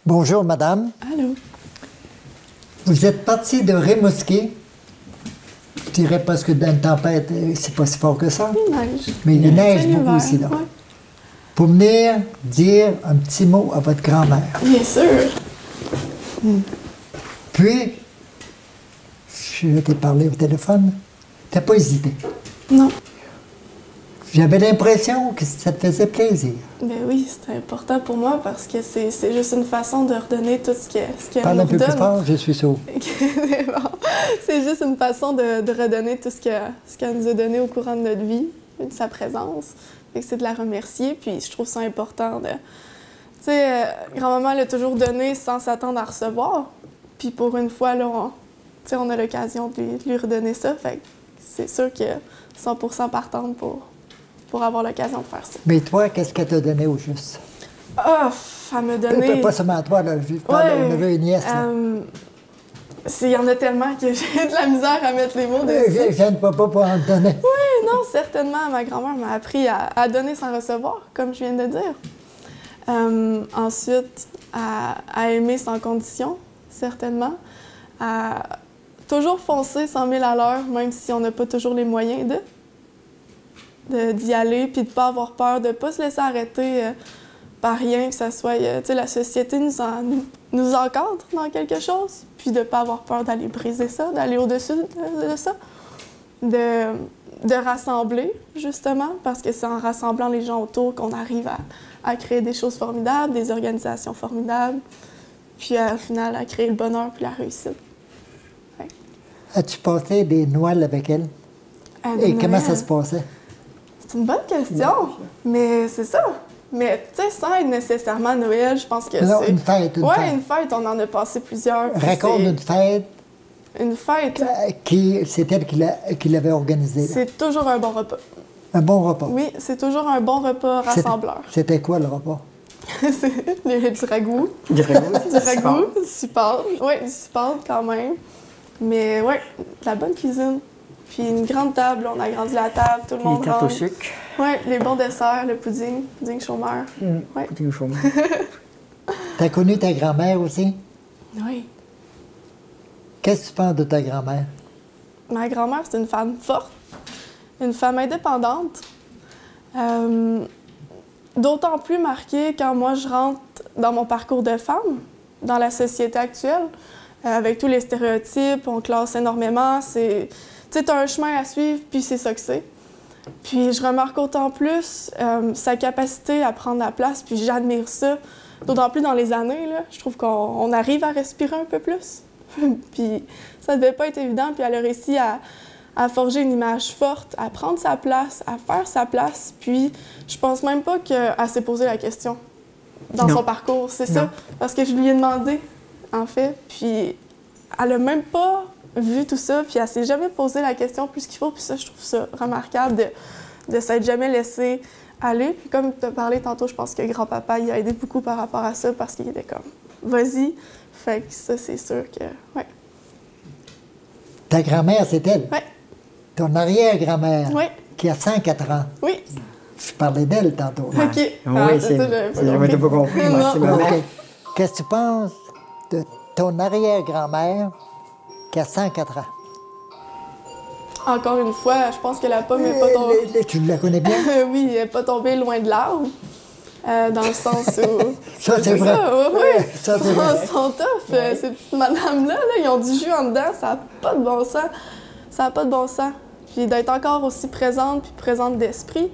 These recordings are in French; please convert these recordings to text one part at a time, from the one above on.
Bonjour, madame. Allô? Vous êtes partie de Rimouski. Je dirais parce que dans une tempête, c'est pas si fort que ça. Il neige. Mais il neige C'est beaucoup l'hiver, aussi, là. ouais. Pour venir dire un petit mot à votre grand-mère. Bien sûr. Puis, je t'ai parlé au téléphone, t'as pas hésité. Non. J'avais l'impression que ça te faisait plaisir. Ben oui, c'est important pour moi parce que c'est juste une façon de redonner tout ce qu'elle Parle nous un peu plus redonne. fort, je suis sourd. C'est bon. C'est juste une façon de redonner tout ce qu'elle nous a donné au courant de notre vie, de sa présence. Fait que c'est de la remercier, puis je trouve ça important de... Tu sais, grand-maman l'a toujours donné sans s'attendre à recevoir. Puis pour une fois, là, on a l'occasion de lui redonner ça. Fait que c'est sûr que 100% partante pour avoir l'occasion de faire ça. Mais toi, qu'est-ce qu'elle t'a donné au juste? Ah, elle m'a donné... Pas seulement à toi, là, je parle Ouais, au neveu et nièce. il y en a tellement que j'ai de la misère à mettre les mots dessus. Je viens de papa pour en te donner. Oui, non, certainement. Ma grand-mère m'a appris à donner sans recevoir, comme je viens de dire. Ensuite, à aimer sans condition, certainement. À toujours foncer 100 000 à l'heure, même si on n'a pas toujours les moyens d'y aller, puis de ne pas avoir peur, de ne pas se laisser arrêter par rien, que ça soit... tu sais, la société nous encadre dans quelque chose, puis de ne pas avoir peur d'aller briser ça, d'aller au-dessus de ça, de rassembler, justement, parce que c'est en rassemblant les gens autour qu'on arrive à créer des choses formidables, des organisations formidables, puis au final, à créer le bonheur puis la réussite. Ouais. As-tu passé des Noëls avec elle? Et comment ça se passait? C'est une bonne question, mais c'est ça. Mais, tu sais, sans être nécessairement Noël, je pense que c'est... Non, une fête, une ouais, fête. une fête, on en a passé plusieurs. Raconte une fête. Une fête. C'est elle qui l'avait organisée. Là. C'est toujours un bon repas. Un bon repas. Oui, c'est toujours un bon repas rassembleur. C'était quoi le repas? C'est du ragoût. Du ragoût? Du ragoût, du cipolle. Oui, du cipolle quand même. Mais ouais, de la bonne cuisine. Puis une grande table, on a agrandi la table, tout le monde Les tartes au rentre. sucre. Oui, les bons desserts, le pudding chômeur. Ouais. Pudding au chômeur. T'as connu ta grand-mère aussi? Oui. Qu'est-ce que tu penses de ta grand-mère? Ma grand-mère, c'est une femme forte, une femme indépendante. D'autant plus marquée quand moi, je rentre dans mon parcours de femme, dans la société actuelle, avec tous les stéréotypes, on classe énormément, c'est... Tu sais, t'as un chemin à suivre, puis c'est ça que c'est. Puis je remarque autant plus sa capacité à prendre la place, puis j'admire ça. D'autant plus dans les années, là, je trouve qu'on arrive à respirer un peu plus. Puis ça devait pas être évident, puis elle a réussi à forger une image forte, à prendre sa place, à faire sa place. Puis je pense même pas qu'elle s'est posé la question dans son parcours, c'est ça. Parce que je lui ai demandé, en fait, puis elle a même pas vu tout ça, puis elle s'est jamais posé la question plus qu'il faut. Puis ça, je trouve ça remarquable de s'être jamais laissé aller. Puis comme tu as parlé tantôt, je pense que grand-papa, il a aidé beaucoup par rapport à ça, parce qu'il était comme, vas-y. Fait que ça, c'est sûr que, ouais. Ta grand-mère, c'est elle? Oui. Ton arrière-grand-mère? Oui. Qui a 104 ans? Oui. Je parlais d'elle tantôt. OK. Oui, c'est ça, j'avais pas j'avais compris. pas compris. Moi, c'est ma OK. mère. Qu'est-ce que tu penses de ton arrière-grand-mère qui a 104 ans? Encore une fois, je pense que la pomme n'est pas tombée. Tu la connais bien? Oui, elle n'est pas tombée loin de l'arbre. Dans le sens où... Ça, c'est vrai. Oui, Ça, c'est vrai. Ils sont tough. Ces petites madames-là, ils ont du jus en dedans. Ça n'a pas de bon sens. Ça n'a pas de bon sens. Puis d'être encore aussi présente, puis présente d'esprit,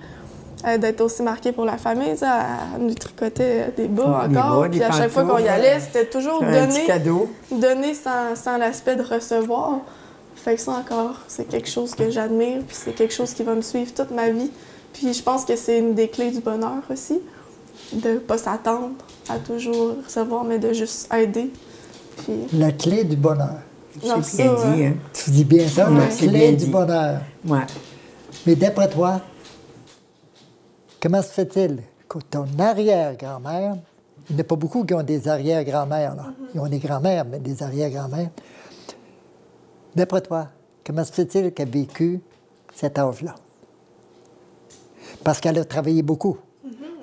d'être aussi marquée pour la famille, à nous tricoter des bas Des encore. bas, des Puis à chaque fois qu'on y pantoufles, allait, c'était toujours un petit cadeau. donner sans l'aspect de recevoir. Fait que ça encore, c'est quelque chose que j'admire, puis c'est quelque chose qui va me suivre toute ma vie. Puis je pense que c'est une des clés du bonheur aussi, de ne pas s'attendre à toujours recevoir, mais de juste aider. Puis... La clé du bonheur. Non, C'est bien dit, hein? Tu dis bien ça, la c'est clé bien du dit. bonheur. Ouais. Mais d'après toi, comment se fait-il que ton arrière-grand-mère, il n'y en a pas beaucoup qui ont des arrière-grand-mères, là. Ils ont des grand-mères, mais des arrière-grand-mères. D'après toi, comment se fait-il qu'elle a vécu cet âge-là? Parce qu'elle a travaillé beaucoup.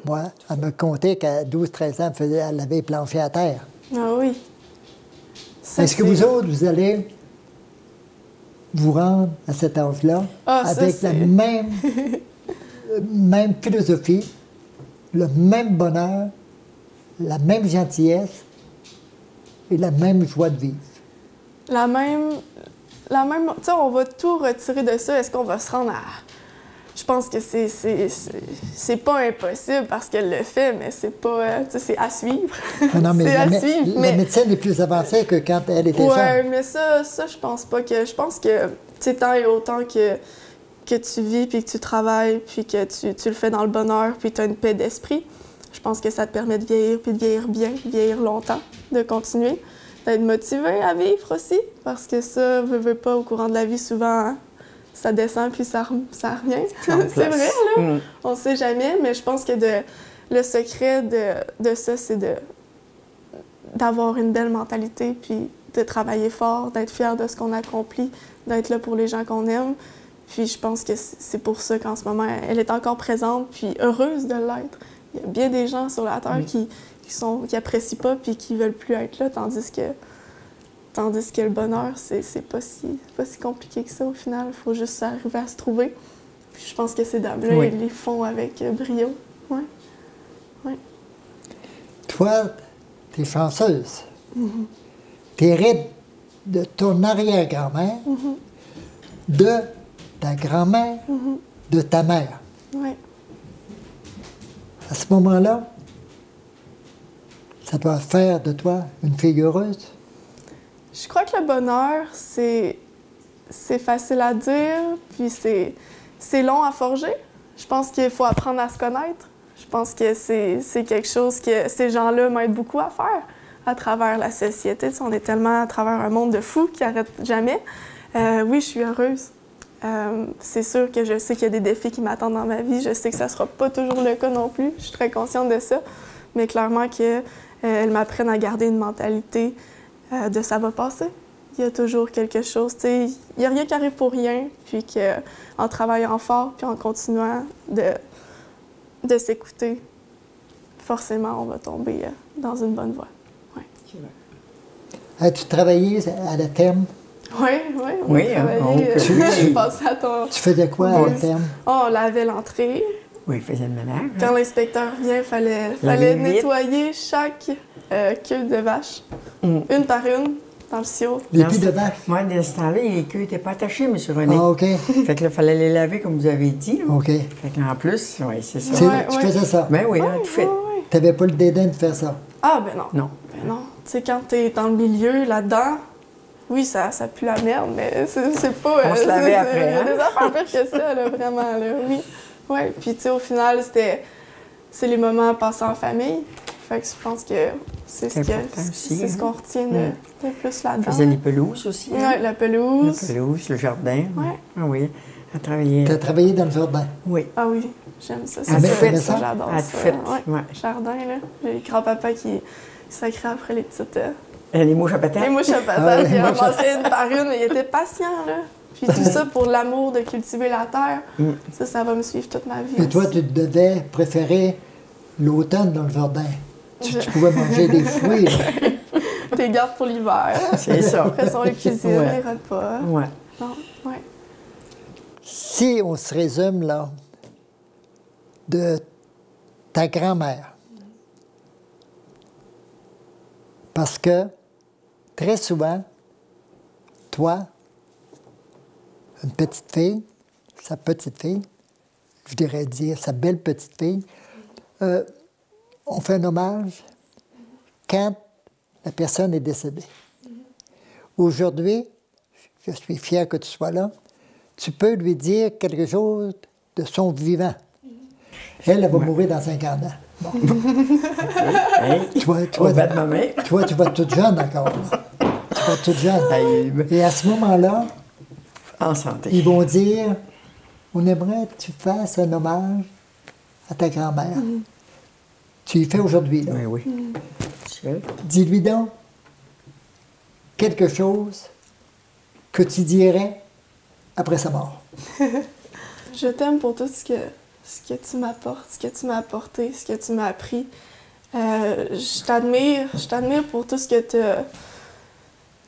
Moi, elle me contait qu'à 12-13 ans, elle avait planché à terre. Ah oui. Ça, Est-ce que c'est- vous autres, vous allez vous rendre à cet âge-là Ah, ça, avec la c'est- même philosophie, le même bonheur, la même gentillesse et la même joie de vivre? La même... Tu sais, on va tout retirer de ça. Est-ce qu'on va se rendre à... Je pense que c'est pas impossible parce qu'elle le fait, mais c'est pas... tu sais, c'est à suivre. Ah non, mais c'est à suivre, la mais... médecine est plus avancée que quand elle était Ouais, jeune. mais ça, je pense pas que... Je pense que, tu sais, tant et autant que tu vis, puis que tu travailles, puis que tu le fais dans le bonheur, puis tu as une paix d'esprit, je pense que ça te permet de vieillir, puis de vieillir bien, de vieillir longtemps, de continuer, d'être motivé à vivre aussi, parce que ça, veut pas, au courant de la vie, souvent, hein, ça descend, puis ça revient. C'est vrai, là. On sait jamais, mais je pense que le secret de ça, c'est d'avoir une belle mentalité, puis de travailler fort, d'être fier de ce qu'on accomplit, d'être là pour les gens qu'on aime. Puis je pense que c'est pour ça qu'en ce moment, elle est encore présente, puis heureuse de l'être. Il y a bien des gens sur la Terre qui apprécient pas, puis qui veulent plus être là, tandis que le bonheur, c'est pas si compliqué que ça au final. Il faut juste arriver à se trouver. Puis je pense que ces dames-là, Oui. ils les font avec brio. Ouais. Ouais. Toi, tu es chanceuse. Tu hérites de ton arrière-grand-mère, de ta grand-mère, de ta mère. Ouais. À ce moment-là, ça doit faire de toi une fille heureuse. Je crois que le bonheur, c'est facile à dire, puis c'est long à forger. Je pense qu'il faut apprendre à se connaître. Je pense que c'est quelque chose que ces gens-là m'aident beaucoup à faire à travers la société. Tu sais, on est tellement à travers un monde de fous qui n'arrête jamais. Oui, je suis heureuse. C'est sûr que je sais qu'il y a des défis qui m'attendent dans ma vie. Je sais que ça ne sera pas toujours le cas non plus. Je suis très consciente de ça. Mais clairement qu'elles m'apprennent à garder une mentalité de ça va passer. Il y a toujours quelque chose. Tu sais, il n'y a rien qui arrive pour rien. Puis qu'en travaillant fort, puis en continuant de s'écouter, forcément, on va tomber dans une bonne voie. Ouais. As-tu travaillé à la terme? Oui, Oui, on hein, travaillait. donc, Je passais à ton... Tu faisais quoi à la terme? Oh, on lavait l'entrée. Oui, il faisait le ménage. Quand l'inspecteur vient, il fallait Laver vite. nettoyer chaque queue de vache, une par une, dans le sio. Les Dans pieds ce- de vache? Moi, dans ce temps-là, les queues n'étaient pas attachées, M. René. Ah, OK. Fait que là, il fallait les laver, comme vous avez dit. là. OK. Fait que là, en plus, oui, c'est ça. Ouais. Tu faisais ça. Ben oui, hein, tout fait. Ouais. Tu n'avais pas le dédain de faire ça. Ah, ben non. Non. Ben non. Tu sais, quand t'es dans le milieu, là-dedans, oui, ça pue la merde, mais c'est pas... On se lavait après, Il y a hein? des affaires pires que ça, là, vraiment, là, oui. Ouais, puis tu sais, au final, c'est les moments passés en famille. Fait que je pense que c'est C'est important aussi, c'est ce hein? qu'on retient de plus On là-dedans. faisait les pelouses aussi. hein. Ouais, la pelouse. La pelouse, le jardin. Ouais. Ah oui, à travailler. Tu as travaillé dans le jardin. Oui. Ah oui, j'aime ça. À tout fait, ça, j'adore à tout ça. fait, Ouais. ouais. Jardin, là. J'ai grand-papa qui sacrait après les petites... Les mouches à patates. les mouches à Ah, patates, les il mouches à ramassait une par une, mais il était patient, là. Puis tout ça pour l'amour de cultiver la terre. Ça va me suivre toute ma vie. Et toi, aussi. tu devais préférer l'automne dans le jardin. Tu pouvais manger des fruits. là. T'es gardes pour l'hiver. C'est ça. Après ça, on les cuisine, Ouais. les repas. Ouais. Non, ouais. Si on se résume, là, de ta grand-mère, parce que très souvent, toi, une petite fille, sa petite fille, je dirais dire sa belle petite fille, on fait un hommage quand la personne est décédée. Aujourd'hui, je suis fier que tu sois là, tu peux lui dire quelque chose de son vivant. Elle va mourir dans 50 ans. Bon. Hey, Toi, au bas de ma main. toi, tu vas toute jeune encore. là. Tu vas toute jeune. Hey, Et à ce moment-là, en santé. ils vont dire, on aimerait que tu fasses un hommage à ta grand-mère. Tu y fais aujourd'hui, là. Oui, oui. Sûr. Dis-lui donc quelque chose que tu dirais après sa mort. Je t'aime pour tout ce que tu m'apportes, ce que tu m'as apporté, ce que tu m'as appris. Je t'admire pour tout ce que tu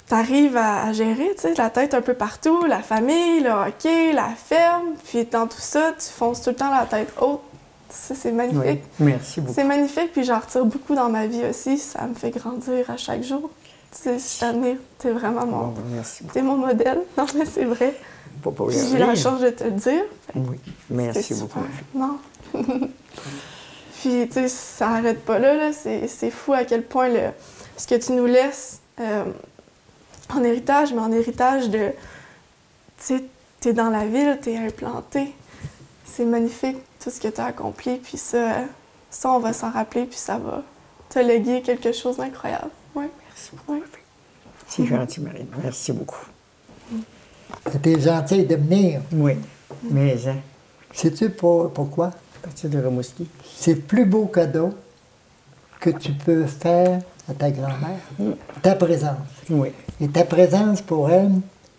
arrives à gérer, tu sais, la tête un peu partout, la famille, le hockey, la ferme, puis dans tout ça, tu fonces tout le temps la tête haute. Ça, c'est magnifique. Oui, merci beaucoup. C'est magnifique, puis j'en retire beaucoup dans ma vie aussi. Ça me fait grandir à chaque jour. Tu sais, je t'admire. T'es vraiment Bon, merci beaucoup. t'es mon modèle. Non, mais c'est vrai. Pas pour Puis y j'ai la arriver. chance de te le dire. Oui, merci C'est beaucoup. super. Non. Puis, tu sais, ça n'arrête pas là. C'est fou à quel point ce que tu nous laisses en héritage, mais en héritage de... Tu sais, t'es dans la ville, t'es implanté. C'est magnifique, tout ce que tu as accompli. Puis ça, on va s'en rappeler, puis ça va te léguer quelque chose d'incroyable. Ouais. Merci beaucoup. Ouais. C'est gentil, Marine. Merci beaucoup. C'était gentil de venir. Oui, mais hein, Sais-tu pourquoi? à partir de Rimouski. C'est le plus beau cadeau que tu peux faire à ta grand-mère. Ta présence. Oui, Et ta présence pour elle,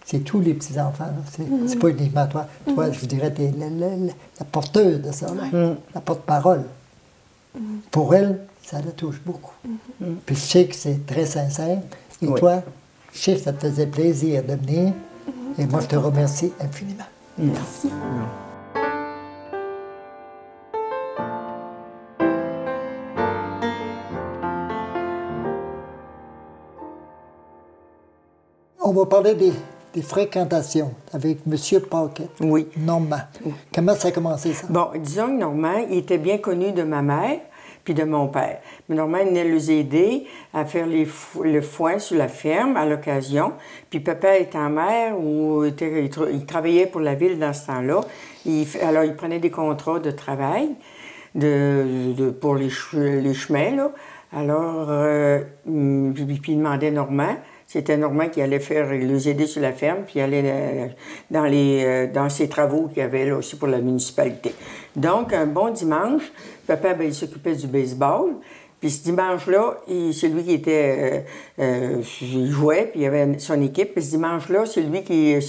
c'est tous les petits-enfants. Là. C'est pas uniquement toi. Toi, je dirais, tu es la porteuse de ça, là. La porte-parole. Pour elle, ça la touche beaucoup. Puis je sais que c'est très sincère. Et Oui. toi, je sais que ça te faisait plaisir de venir. Et moi, je te remercie infiniment. Merci. On va parler des fréquentations avec M. Paquette. oui. Normand. Comment ça a commencé, ça? Bon, disons que Normand, il était bien connu de ma mère puis de mon père. Mais Normand, il venait les aider à faire le foin sur la ferme à l'occasion. Puis papa était en mer ou il travaillait pour la ville dans ce temps-là. Alors, il prenait des contrats de travail pour les chemins, là. Alors, puis il demandait Normand. C'était Normand qui allait les aider sur la ferme, puis il allait dans ses travaux qu'il y avait là aussi pour la municipalité. Donc, un bon dimanche, papa, ben, il s'occupait du baseball. Puis ce dimanche-là, c'est lui qui était... il jouait, puis il y avait son équipe. Puis ce dimanche-là, c'est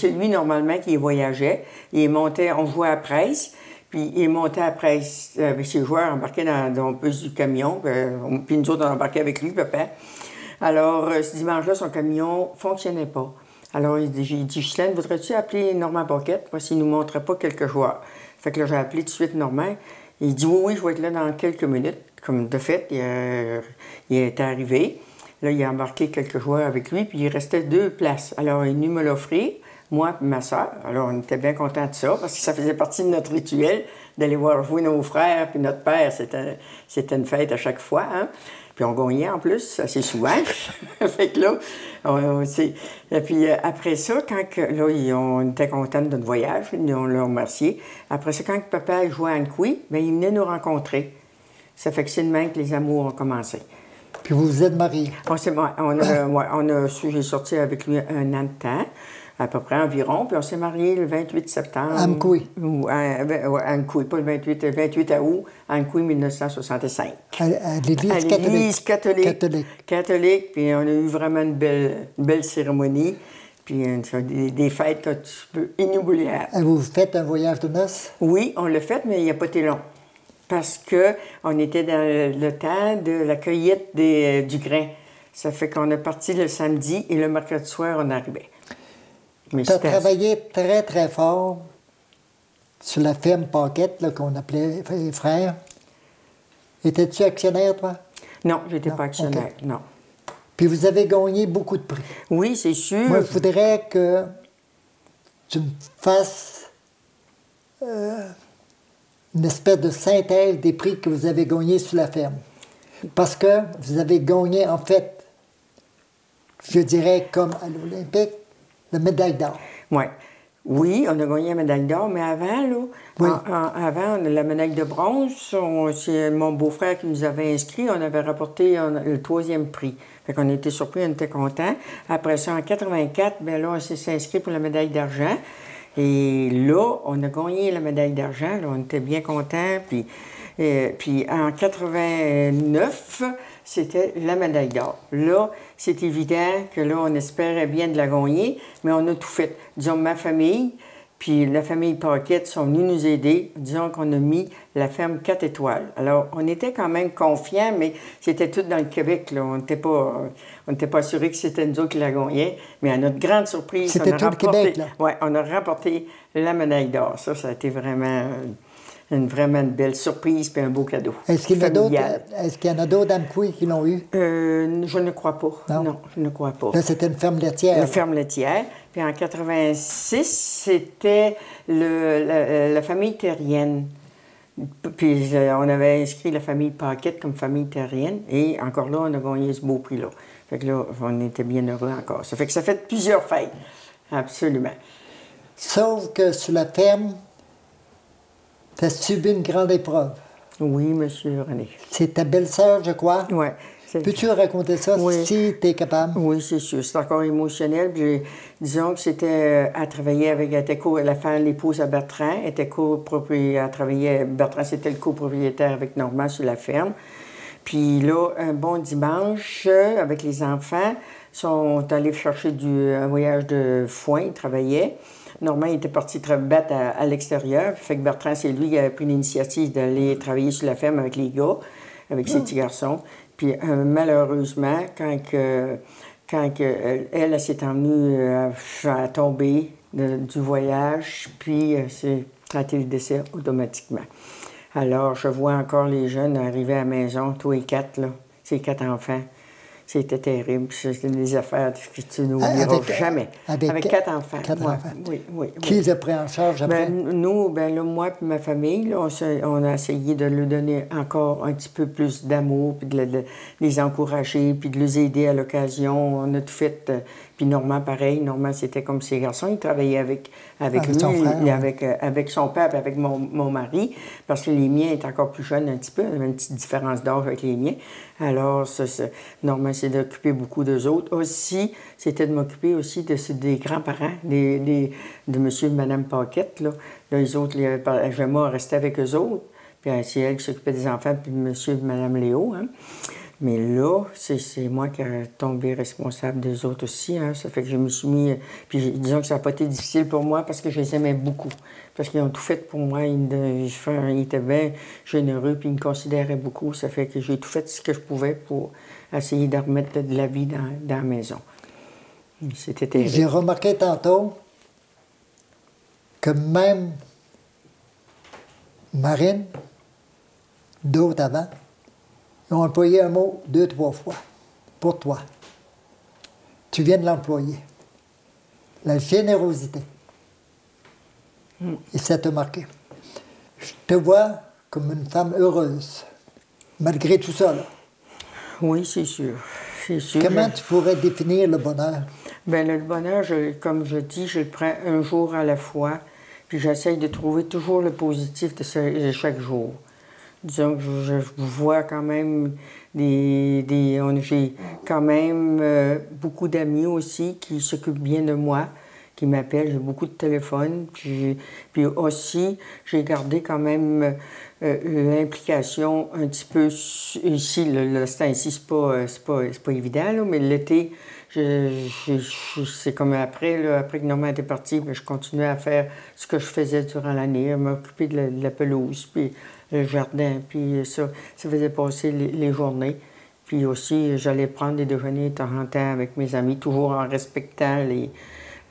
lui normalement qui voyageait. Il montait, on jouait à presse. Puis il montait à la presse avec ses joueurs, embarqués dans le bus du camion. Puis nous autres, on embarquait avec lui, papa. Alors, ce dimanche-là, son camion ne fonctionnait pas. Alors, j'ai dit, Ghislaine, voudrais-tu appeler Normand Paquette, voir s'il ne nous montrait pas quelques joueurs? Fait que là, j'ai appelé tout de suite Normand. Il dit, oui, je vais être là dans quelques minutes. Comme de fait, il est arrivé. Là, il a embarqué quelques joueurs avec lui, puis il restait 2 places. Alors, il est venu me l'offrir, moi et ma soeur. Alors, on était bien contents de ça, parce que ça faisait partie de notre rituel d'aller voir jouer nos frères, puis notre père. C'était une fête à chaque fois, hein? Puis on gagnait en plus, assez souvent. Fait que là, et puis après ça, là, on était contents de notre voyage, on l'a remercié. Après ça, quand papa jouait à Ankoui, bien, il venait nous rencontrer. Ça fait que c'est de même que les amours ont commencé. Puis vous vous êtes mariés. J'ai sorti avec lui 1 an de temps, à peu près environ, puis on s'est mariés le 28 septembre. À Ankoui. À Ankoui, pas le 28 août, à Ankoui, 1965. À l'Église catholique. Catholique, puis on a eu vraiment une belle cérémonie, puis des fêtes que tu peux inoubliables. Vous faites un voyage de noces? Oui, on l'a fait, mais il n'a pas été long. Parce qu'on était dans le temps de la cueillette du grain. Ça fait qu'on est parti le samedi et le mercredi soir, on arrivait. Tu as travaillé très, très fort sur la ferme Paquette, là, qu'on appelait les frères. Étais-tu actionnaire, toi? Non, je n'étais pas actionnaire, okay. non. Puis vous avez gagné beaucoup de prix. Oui, c'est sûr. Moi, je voudrais que tu me fasses une espèce de synthèse des prix que vous avez gagnés sur la ferme. Parce que vous avez gagné, en fait, je dirais comme à l'Olympique, la médaille d'or. Oui. Oui, on a gagné la médaille d'or, mais avant, là, oui. Avant la médaille de bronze, c'est mon beau-frère qui nous avait inscrits, on avait rapporté le 3e prix. Fait qu'on était surpris, on était contents. Après ça, en 84, bien là, on s'est inscrit pour la médaille d'argent. Et là, on a gagné la médaille d'argent, là, on était bien contents. Puis en 89, c'était la médaille d'or. Là, c'est évident que là, on espérait bien de la gagner, mais on a tout fait. Disons, ma famille, Puis la famille Paquette sont venus nous aider. Disons qu'on a mis la ferme 4 étoiles. Alors, on était quand même confiants, mais c'était tout dans le Québec, là. On n'était pas assurés que c'était nous autres qui la gagnions. Mais à notre grande surprise, c'était tout le Québec, là. Ouais, on a remporté la médaille d'or. Ça a été vraiment une belle surprise puis un beau cadeau. Est-ce qu'il y en a d'autres d'Amqui qui l'ont eu? Je ne crois pas. Non, je ne crois pas. Là, c'était une ferme laitière. Une ferme laitière. Puis en 86, c'était la famille terrienne. Puis on avait inscrit la famille Paquette comme famille terrienne. Et encore là, on a gagné ce beau prix-là. Fait que là, on était bien heureux encore. Ça fait que ça fait plusieurs fêtes. Absolument. Sauf que sur la ferme, tu as subi une grande épreuve. Oui, monsieur René. C'est ta belle-sœur, je crois. Oui. Peux-tu raconter ça si tu es capable? Oui, c'est sûr. C'est encore émotionnel. Puis, disons que c'était... elle travaillait avec... l'épouse à Bertrand. Elle était copropriétaire. Bertrand, c'était le copropriétaire avec Normand sur la ferme. Puis là, un bon dimanche, avec les enfants, sont allés chercher un voyage de foin. Ils travaillaient. Normand était parti battre à l'extérieur. Fait que Bertrand, c'est lui qui avait pris l'initiative d'aller travailler sur la ferme avec les gars, avec ses petits garçons. Puis malheureusement, quand elle s'est emmenée à tomber du voyage, puis ça a été le décès automatiquement. Alors, je vois encore les jeunes arriver à la maison, tous les 4, là, ces 4 enfants. C'était terrible. C'était des affaires que tu n'oublieras jamais. Avec 4 enfants. 4 enfants. Oui. Qui les a pris en charge après? Nous, là, moi et ma famille, là, on a essayé de leur donner encore un petit peu plus d'amour, puis de les encourager, puis de les aider à l'occasion. On a tout fait. Puis Normand, pareil. Normand, c'était comme ses garçons. Il travaillait avec lui, son frère, avec son père, avec mon mari, parce que les miens étaient encore plus jeunes un petit peu. Il y avait une petite différence d'âge avec les miens. Alors, Normand s'est d'occuper beaucoup d'eux autres. Aussi, c'était de m'occuper aussi des grands-parents, de monsieur et madame Paquette. Là, les autres, Gemma restait avec eux autres. Puis c'est elle qui s'occupait des enfants, puis monsieur et madame Léo. Hein. Mais là, c'est moi qui ai tombé responsable des autres aussi. Hein. Ça fait que je me suis mis... Puis disons que ça n'a pas été difficile pour moi parce que je les aimais beaucoup. Parce qu'ils ont tout fait pour moi. Ils étaient bien généreux puis ils me considéraient beaucoup. Ça fait que j'ai tout fait ce que je pouvais pour essayer de remettre de la vie dans la maison. C'était terrible. J'ai remarqué tantôt que même Marine, d'autres avant, ils ont employé un mot 2-3 fois pour toi. Tu viens de l'employer. La générosité. Et ça t'a marqué. Je te vois comme une femme heureuse, malgré tout ça, là. Oui, c'est sûr. C'est sûr. Comment tu pourrais définir le bonheur? Bien, le bonheur, comme je dis, je le prends un jour à la fois, puis j'essaye de trouver toujours le positif de chaque jour. Disons que je vois quand même j'ai quand même beaucoup d'amis aussi qui s'occupent bien de moi, qui m'appellent. J'ai beaucoup de téléphones. Puis aussi, j'ai gardé quand même l'implication un petit peu ici. Le temps ici, c'est pas évident, là, mais l'été, c'est comme après que Normand était parti, je continuais à faire ce que je faisais durant l'année, à m'occuper de la pelouse, puis le jardin, puis ça faisait passer les journées. Puis aussi, j'allais prendre des déjeuners de temps en temps avec mes amis, toujours en respectant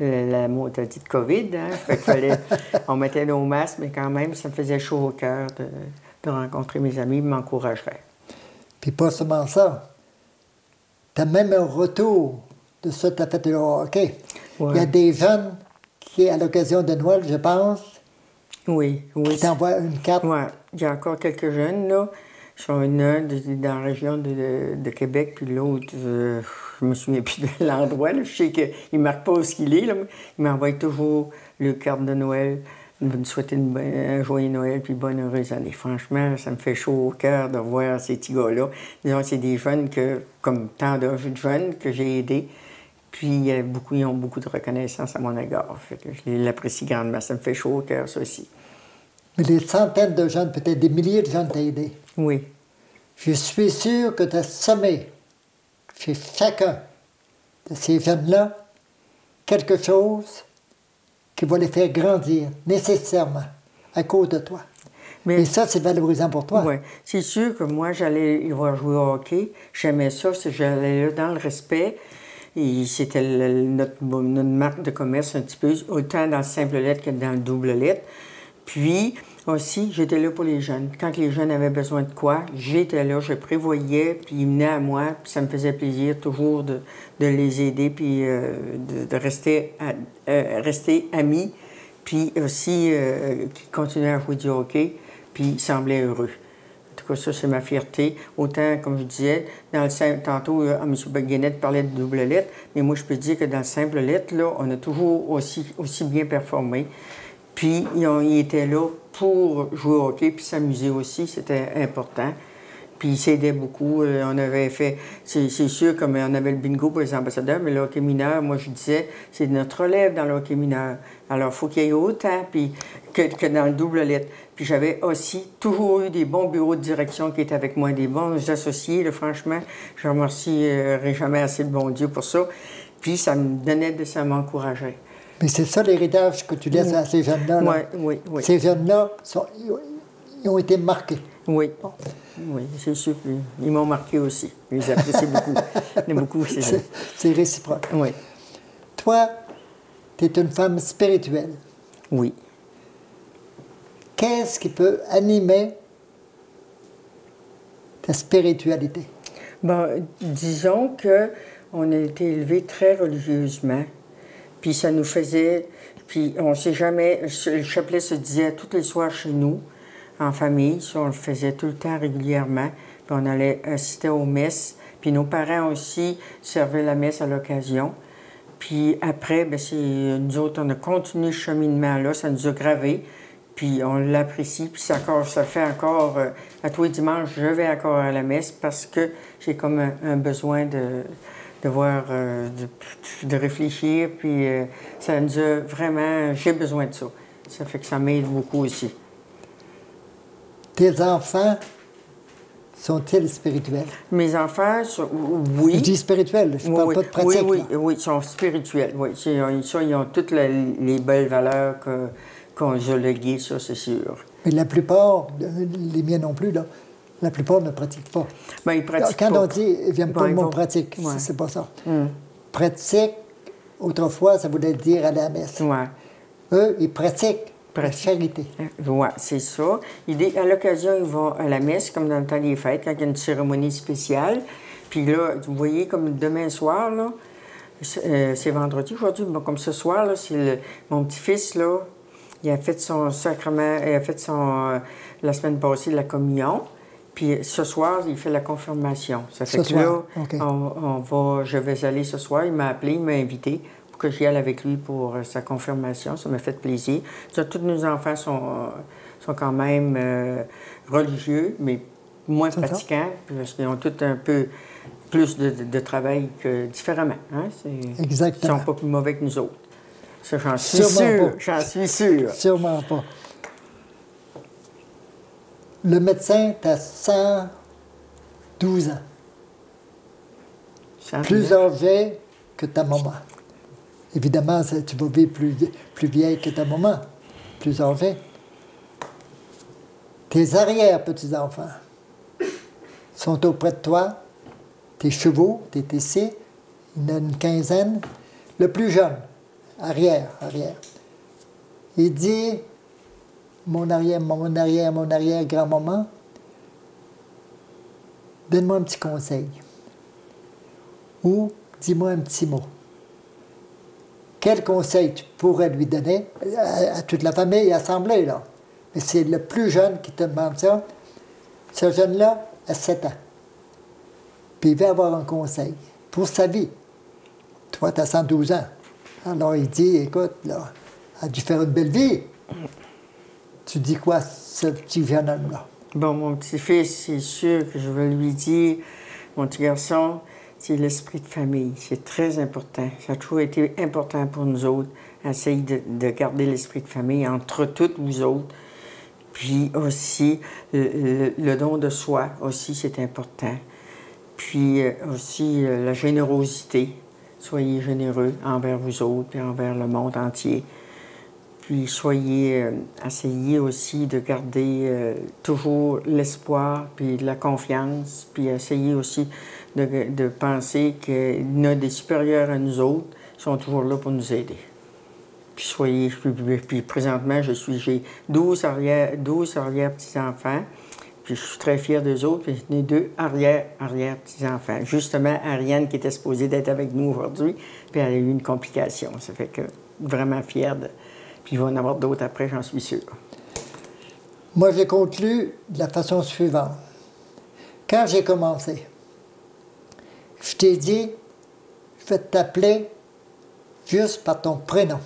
la maudite COVID. Hein? Fait qu'il on mettait nos masques, mais quand même, ça me faisait chaud au cœur de rencontrer mes amis, ils m'encourageraient. Puis pas seulement ça. Tu as même un retour de ça, tu as fait le hockey. Ouais. Il y a des jeunes qui, à l'occasion de Noël, je pense, qui t'envoient une carte. Oui, il y a encore quelques jeunes, là. Ils sont un dans la région de Québec, puis l'autre, je me souviens plus de l'endroit. Là. Je sais qu'il ne marque pas où il est, là, mais il m'envoie toujours le carte de Noël, me souhaiter un joyeux Noël, puis bonne heureuse année. Franchement, ça me fait chaud au cœur de voir ces petits gars-là. Disons, c'est des jeunes comme tant de jeunes que j'ai aidés. Puis, ils ont beaucoup de reconnaissance à mon égard. Fait que je l'apprécie grandement. Ça me fait chaud au cœur, ça aussi. Mais des centaines de jeunes, peut-être des milliers de jeunes t'ont aidé. Oui. Je suis sûr que tu as semé chez chacun de ces jeunes-là quelque chose qui va les faire grandir, nécessairement, à cause de toi. Mais Et ça, c'est valorisant pour toi. oui, c'est sûr que moi, j'allais y voir jouer au hockey. J'aimais ça, j'allais là dans le respect. Et c'était notre marque de commerce un petit peu, autant dans le simple lettre que dans le double lettre. Puis, aussi, j'étais là pour les jeunes. Quand les jeunes avaient besoin de quoi, j'étais là, je prévoyais, puis ils venaient à moi, puis ça me faisait plaisir toujours de les aider, puis de rester amis, puis aussi qu'ils continuaient à jouer du hockey, puis ils semblaient heureux. En tout cas, ça, c'est ma fierté. Autant, comme je disais, dans le simple, tantôt, M. Guénette parlait de double lettre, mais moi, je peux dire que dans le simple lettre, là, on a toujours aussi bien performé. Puis, ils étaient là pour jouer au hockey, puis s'amuser aussi, c'était important. Puis, ils s'aidaient beaucoup. On avait fait, c'est sûr, comme on avait le bingo pour les ambassadeurs, mais le hockey mineur, moi, je disais, c'est notre relève dans le hockey mineur. Alors, il faut qu'il y ait autant que dans le double lettre. Puis, j'avais aussi toujours eu des bons bureaux de direction qui étaient avec moi, des bons associés. Là, franchement, je ne remercierai jamais assez le bon Dieu pour ça. Puis, ça m'encourageait. Mais c'est ça l'héritage que tu laisses à ces jeunes-là. Oui. Ces jeunes-là, ils ont été marqués. Oui. Bon. Oui, c'est sûr. Ils m'ont marqué aussi. Je les apprécie beaucoup. beaucoup, c'est réciproque. Oui. Toi, tu es une femme spirituelle. Oui. Qu'est-ce qui peut animer ta spiritualité? Bon, disons qu'on a été élevés très religieusement. Puis ça nous faisait... Puis on ne sait jamais... Le chapelet se disait tous les soirs chez nous, en famille. Ça, on le faisait tout le temps régulièrement. Puis on allait assister aux messes. Puis nos parents aussi servaient la messe à l'occasion. Puis après, bien, nous autres, on a continué ce cheminement-là. Ça nous a gravé. Puis on l'apprécie. Puis ça fait encore... à tous les dimanches, je vais encore à la messe parce que j'ai comme un besoin de voir, de réfléchir, puis ça nous a vraiment... J'ai besoin de ça. Ça fait que ça m'aide beaucoup aussi. Tes enfants sont-ils spirituels? Mes enfants, oui. Je dis spirituels, je ne parle pas de pratique. Oui, ils sont spirituels, oui. Ils ont toutes les belles valeurs qu'on nous a léguées, ça, c'est sûr. Mais la plupart, les miens non plus, là, la plupart ne pratiquent pas. Bien, ils pratiquent Quand pas. on dit, ils n'aiment pas le mot pratique, ouais. c'est pas ça. Pratique, autrefois, ça voulait dire aller à la messe. Ouais. Eux, ils pratiquent la charité. Oui, c'est ça. À l'occasion, ils vont à la messe, comme dans le temps des fêtes, quand il y a une cérémonie spéciale. Puis là, vous voyez, comme demain soir, là, c'est vendredi aujourd'hui, bon, comme ce soir, là, c'est mon petit-fils, là, il a fait son sacrement, il a fait la semaine passée, la communion. Puis ce soir, il fait la confirmation. Ça fait que là, okay. Je vais aller ce soir. Il m'a appelé, il m'a invité pour que j'y aille avec lui pour sa confirmation. Ça m'a fait plaisir. Tous nos enfants sont quand même religieux, mais moins pratiquants, parce qu'ils ont tous un peu plus de travail que différemment. Hein? Exactement. Ils ne sont pas plus mauvais que nous autres. Ça, j'en suis sûr. J'en suis sûr. Sûrement pas. Le médecin, tu as 112 ans. Plus âgé que ta maman. Évidemment, tu vas vivre plus vieille que ta maman, plus âgée. Tes arrière-petits-enfants sont auprès de toi. Tes chevaux, tes TC, il y en a une quinzaine. Le plus jeune, arrière. Il dit... Mon arrière-grand-maman, donne-moi un petit conseil. Ou dis-moi un petit mot. Quel conseil tu pourrais lui donner à toute la famille assemblée, là? Mais c'est le plus jeune qui te demande ça. Ce jeune-là a 7 ans. Puis il va avoir un conseil pour sa vie. Toi, tu as 112 ans. Alors il dit, écoute, là, as dû faire une belle vie. Tu dis quoi, ce petit jeune homme-là? Bon, mon petit-fils, c'est sûr que je vais lui dire, mon petit garçon, c'est l'esprit de famille. C'est très important. Ça a toujours été important pour nous autres, essayer de garder l'esprit de famille entre toutes vous autres. Puis aussi, le don de soi, aussi, c'est important. Puis aussi, la générosité. Soyez généreux envers vous autres et envers le monde entier. Puis essayez aussi de garder toujours l'espoir, puis la confiance, puis essayez aussi de penser qu'il y en a des supérieurs à nous autres qui sont toujours là pour nous aider. Puis présentement, j'ai 12 arrière-petits-enfants, puis je suis très fière d'eux autres, puis j'ai 2 arrière-petits-enfants. Justement, Ariane qui était supposée d'être avec nous aujourd'hui, puis elle a eu une complication. Ça fait que vraiment fière de... Puis il va y en avoir d'autres après, j'en suis sûre. Moi, j'ai conclu de la façon suivante. Quand j'ai commencé, je t'ai dit, je vais t'appeler juste par ton prénom,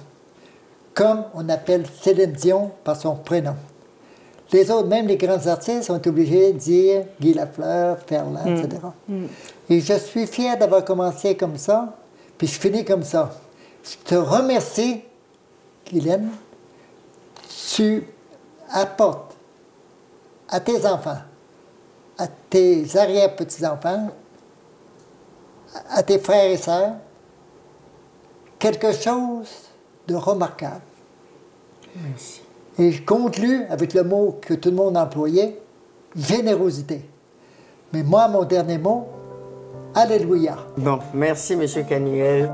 comme on appelle Céline Dion par son prénom. Les autres, même les grands artistes, sont obligés de dire Guy Lafleur, Ferland, etc. Et je suis fier d'avoir commencé comme ça, puis je finis comme ça. Je te remercie, Guylaine. Tu apportes à tes enfants, à tes arrière-petits-enfants, à tes frères et sœurs, quelque chose de remarquable. Merci. Et je conclus avec le mot que tout le monde employait, générosité. Mais moi, mon dernier mot, Alléluia. Bon, merci, M. Canuel.